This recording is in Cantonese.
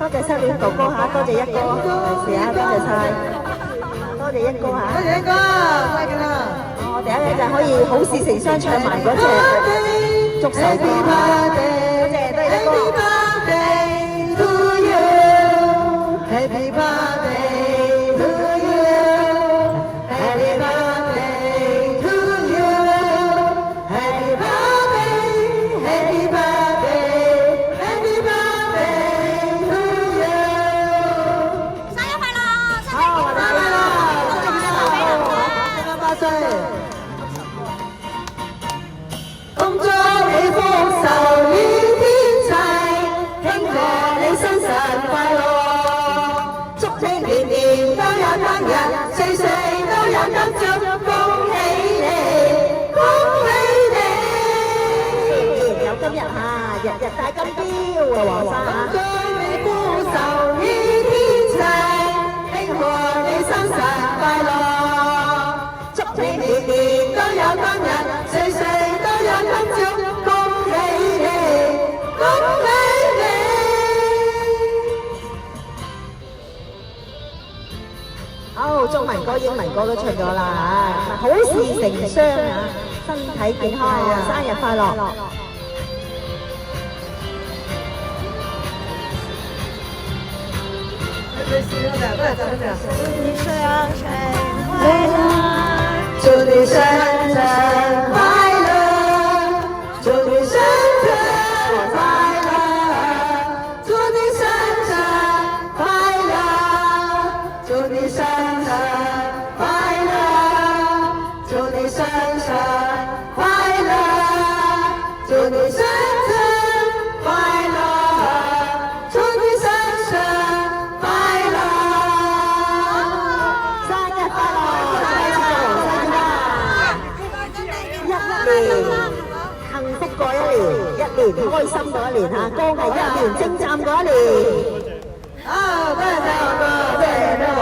多謝失戀哥哥嚇，多謝一哥，係啊，多謝晒，多謝一哥嚇，多謝一哥，太勁啦！我哋一陣就可以好事成雙唱埋嗰隻祝壽歌，多謝多謝一哥。Happy birthday to you, Happy birthday to you, Happy birthday, Happy birthday, Happy birthday to you。生日快樂！生日快樂！祝你健康8歲。恭祝你福壽與天齊，慶賀你生辰快樂。年年都有今日，歲歲都有今朝，恭喜你，恭喜你！有今日嚇，日日戴金錶啊，黃生嚇。祝你福壽與天齊，慶賀你生辰快樂。祝你年年都有今日，歲歲都有今朝，恭喜你，恭喜你！好，中文歌、英文歌都出咗啦嚇，好事成雙啊，身體健康，生日快樂！祝你生辰快樂！祝你生辰快樂！祝你生辰快樂！祝你生辰快樂！祝你生辰快樂！祝你生辰快樂！祝你生辰快樂！祝你生辰快樂！生日快樂！一年幸福過一年，一年開心過一年嚇，歌藝一年精湛過一年。啊，多謝黃哥，多謝黃